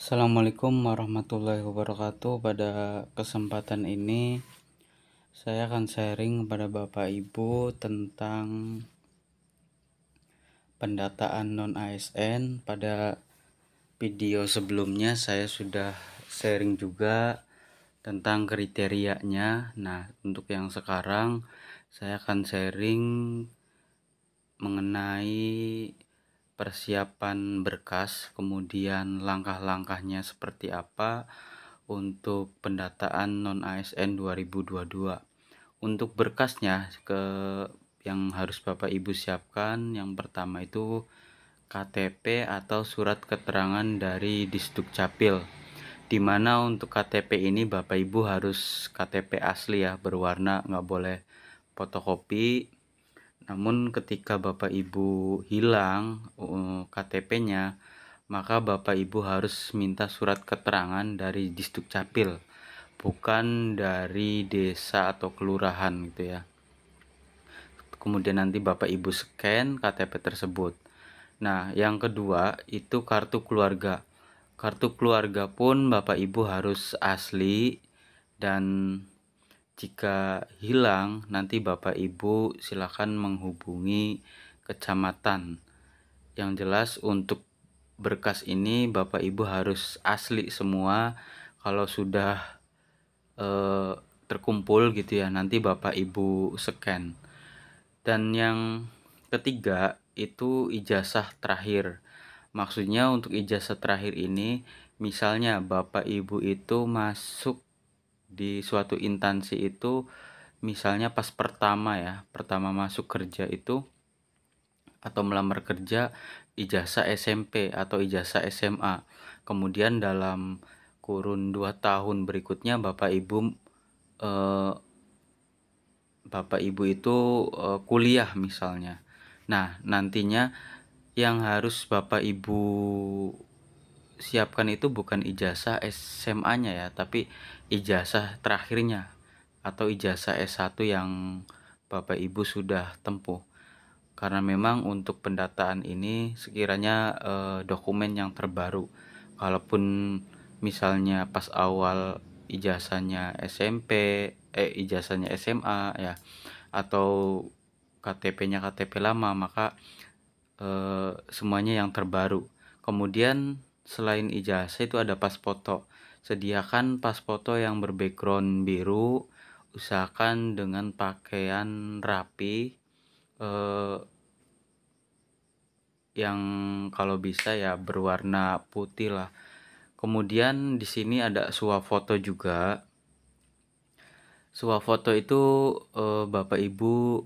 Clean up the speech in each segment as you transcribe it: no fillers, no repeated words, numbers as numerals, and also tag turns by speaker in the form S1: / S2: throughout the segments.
S1: Assalamualaikum warahmatullahi wabarakatuh. Pada kesempatan ini saya akan sharing kepada Bapak Ibu tentang pendataan non-ASN. Pada video sebelumnya saya sudah sharing juga tentang kriterianya. Nah, untuk yang sekarang saya akan sharing mengenai persiapan berkas, kemudian langkah-langkahnya seperti apa untuk pendataan non-ASN 2022. Untuk berkasnya yang harus Bapak Ibu siapkan, yang pertama itu KTP atau surat keterangan dari Disdukcapil, di mana untuk KTP ini Bapak Ibu harus KTP asli ya, berwarna, nggak boleh fotokopi. Namun ketika Bapak Ibu hilang KTP-nya, maka Bapak Ibu harus minta surat keterangan dari Disdukcapil, bukan dari desa atau kelurahan gitu ya. Kemudian nanti Bapak Ibu scan KTP tersebut. Nah, yang kedua itu kartu keluarga. Kartu keluarga pun Bapak Ibu harus asli, dan jika hilang nanti Bapak Ibu silakan menghubungi kecamatan. Yang jelas untuk berkas ini Bapak Ibu harus asli semua. Kalau sudah terkumpul gitu ya, nanti Bapak Ibu scan. Dan yang ketiga itu ijazah terakhir. Maksudnya untuk ijazah terakhir ini, misalnya Bapak Ibu itu masuk di suatu instansi itu, misalnya pas pertama masuk kerja itu, atau melamar kerja, ijazah SMP atau ijazah SMA. Kemudian dalam kurun 2 tahun berikutnya Bapak Ibu itu kuliah misalnya. Nah, nantinya yang harus Bapak Ibu siapkan itu bukan ijazah SMA-nya ya, tapi ijazah terakhirnya atau ijazah S1 yang Bapak Ibu sudah tempuh. Karena memang untuk pendataan ini sekiranya dokumen yang terbaru. Kalaupun misalnya pas awal ijazahnya SMP, ijazahnya SMA ya, atau KTP-nya KTP lama, maka semuanya yang terbaru. Kemudian selain ijazah itu ada pas foto. Sediakan pas foto yang berbackground biru, usahakan dengan pakaian rapi, yang kalau bisa ya berwarna putih lah. Kemudian di sini ada swafoto juga. Swafoto itu Bapak Ibu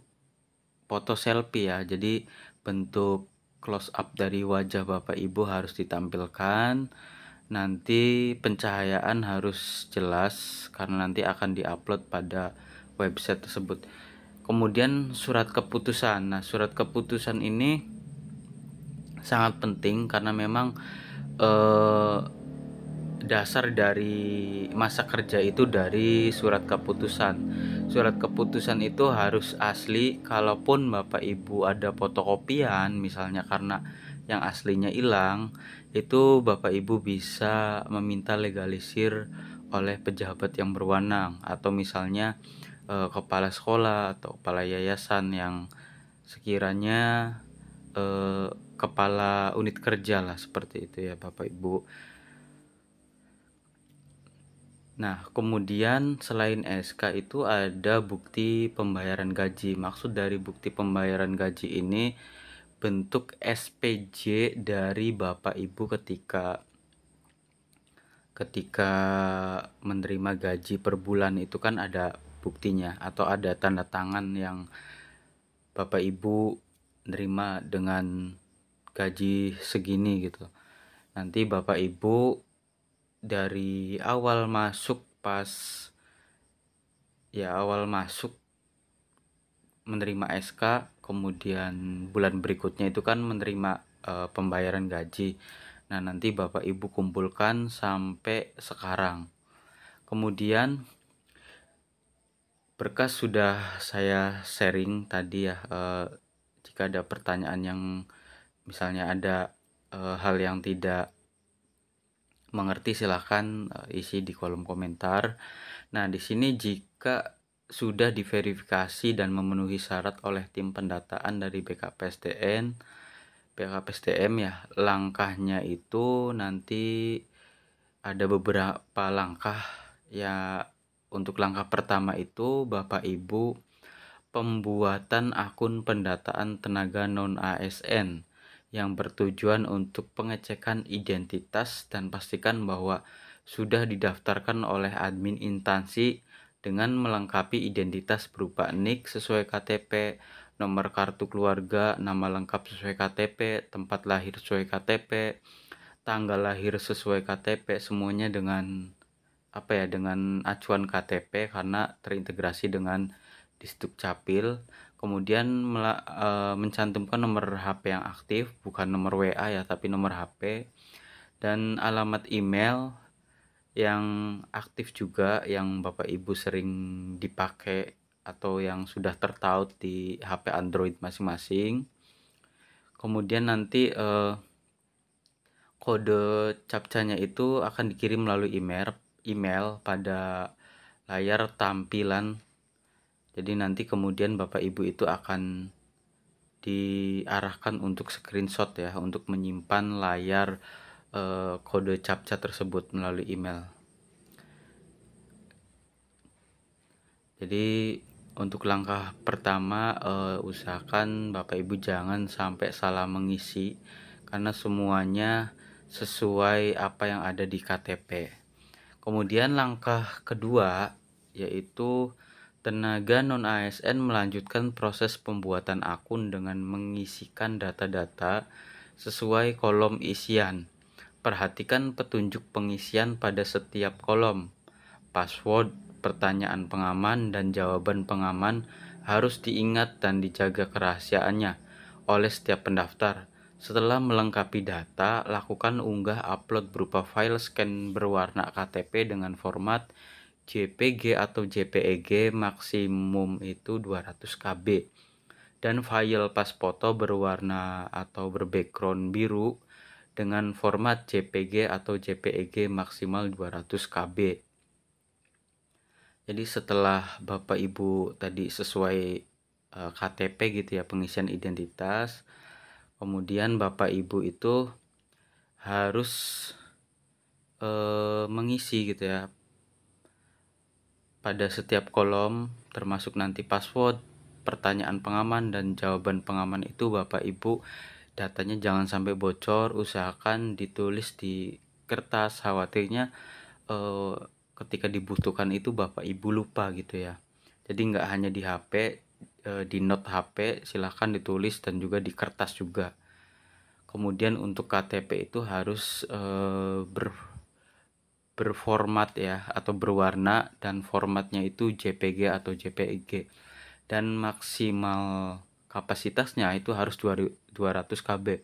S1: foto selfie ya. Jadi bentuk close up dari wajah Bapak Ibu harus ditampilkan. Nanti pencahayaan harus jelas karena nanti akan diupload pada website tersebut. Kemudian surat keputusan. Nah, surat keputusan ini sangat penting karena memang dasar dari masa kerja itu dari surat keputusan. Surat keputusan itu harus asli. Kalaupun Bapak Ibu ada fotokopian misalnya karena yang aslinya hilang, itu Bapak Ibu bisa meminta legalisir oleh pejabat yang berwenang, atau misalnya kepala sekolah atau kepala yayasan yang sekiranya kepala unit kerja lah, seperti itu ya Bapak Ibu. Nah, kemudian selain SK itu ada bukti pembayaran gaji. Maksud dari bukti pembayaran gaji ini bentuk SPJ dari Bapak Ibu ketika menerima gaji per bulan, itu kan ada buktinya atau ada tanda tangan yang Bapak Ibu nerima dengan gaji segini gitu. Nanti Bapak Ibu dari awal masuk menerima SK, kemudian bulan berikutnya itu kan menerima pembayaran gaji. Nah, nanti Bapak Ibu kumpulkan sampai sekarang. Kemudian berkas sudah saya sharing tadi ya. Jika ada pertanyaan yang misalnya ada hal yang tidak mengerti silahkan isi di kolom komentar. Nah, di sini jika sudah diverifikasi dan memenuhi syarat oleh tim pendataan dari BKPSDM ya, langkahnya itu nanti ada beberapa langkah ya. Untuk langkah pertama itu Bapak Ibu pembuatan akun pendataan tenaga non ASN yang bertujuan untuk pengecekan identitas dan pastikan bahwa sudah didaftarkan oleh admin instansi dengan melengkapi identitas berupa NIK sesuai KTP, nomor kartu keluarga, nama lengkap sesuai KTP, tempat lahir sesuai KTP, tanggal lahir sesuai KTP, semuanya dengan dengan acuan KTP karena terintegrasi dengan Disdukcapil. Kemudian mencantumkan nomor HP yang aktif, bukan nomor WA ya, tapi nomor HP, dan alamat email yang aktif juga, yang Bapak Ibu sering dipakai atau yang sudah tertaut di HP Android masing-masing. Kemudian nanti kode captcha-nya itu akan dikirim melalui email pada layar tampilan. Jadi nanti kemudian Bapak Ibu itu akan diarahkan untuk screenshot ya, untuk menyimpan layar kode captcha tersebut melalui email. Jadi untuk langkah pertama usahakan Bapak Ibu jangan sampai salah mengisi, karena semuanya sesuai apa yang ada di KTP. Kemudian langkah kedua yaitu tenaga non-ASN melanjutkan proses pembuatan akun dengan mengisikan data-data sesuai kolom isian. Perhatikan petunjuk pengisian pada setiap kolom. Password, pertanyaan pengaman, dan jawaban pengaman harus diingat dan dijaga kerahasiaannya oleh setiap pendaftar. Setelah melengkapi data, lakukan unggah upload berupa file scan berwarna KTP dengan format JPG atau JPEG, maksimum itu 200 KB, dan file pas foto berwarna atau berbackground biru dengan format JPG atau JPEG maksimal 200 KB. Jadi setelah Bapak Ibu tadi sesuai KTP gitu ya, pengisian identitas, kemudian Bapak Ibu itu harus mengisi gitu ya pada setiap kolom, termasuk nanti password, pertanyaan pengaman, dan jawaban pengaman. Itu Bapak Ibu datanya jangan sampai bocor, usahakan ditulis di kertas, khawatirnya ketika dibutuhkan itu Bapak Ibu lupa gitu ya. Jadi nggak hanya di HP, di note HP silahkan ditulis, dan juga di kertas juga. Kemudian untuk KTP itu harus berformat ya, atau berwarna, dan formatnya itu JPG atau JPEG, dan maksimal kapasitasnya itu harus 200 KB.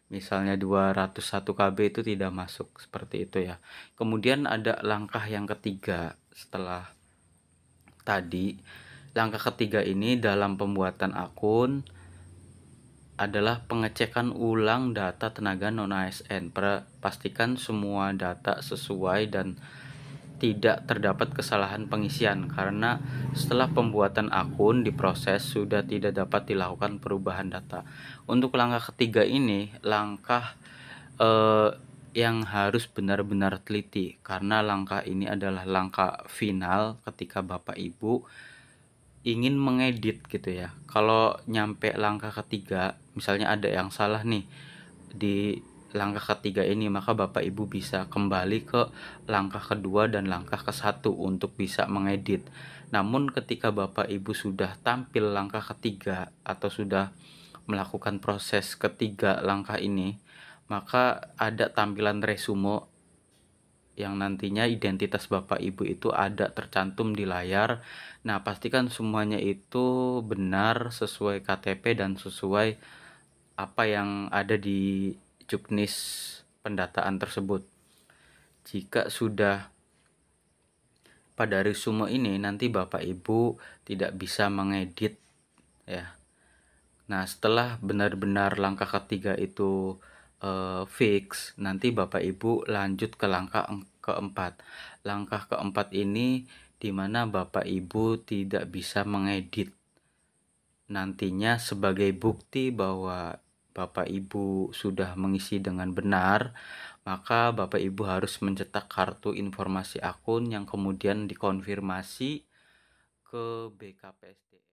S1: Misalnya 201 KB itu tidak masuk, seperti itu ya. Kemudian ada langkah yang ketiga setelah tadi. Langkah ketiga ini dalam pembuatan akun adalah pengecekan ulang data tenaga non-ASN. Pastikan semua data sesuai dan tidak terdapat kesalahan pengisian, karena setelah pembuatan akun diproses sudah tidak dapat dilakukan perubahan data. Untuk langkah ketiga ini langkah yang harus benar-benar teliti, karena langkah ini adalah langkah final ketika Bapak Ibu ingin mengedit gitu ya. Kalau nyampe langkah ketiga, misalnya ada yang salah nih di langkah ketiga ini, maka Bapak Ibu bisa kembali ke langkah kedua dan langkah ke-1 untuk bisa mengedit. Namun ketika Bapak Ibu sudah tampil langkah ketiga atau sudah melakukan proses ketiga langkah ini, maka ada tampilan resume yang nantinya identitas Bapak Ibu itu ada tercantum di layar. Nah, pastikan semuanya itu benar sesuai KTP dan sesuai apa yang ada di juknis pendataan tersebut. Jika sudah pada resume ini, nanti Bapak Ibu tidak bisa mengedit ya. Nah, setelah benar-benar langkah ketiga itu fix, nanti Bapak Ibu lanjut ke langkah keempat. Langkah keempat ini di mana Bapak Ibu tidak bisa mengedit. Nantinya sebagai bukti bahwa Bapak Ibu sudah mengisi dengan benar, maka Bapak Ibu harus mencetak kartu informasi akun yang kemudian dikonfirmasi ke BKPSDM.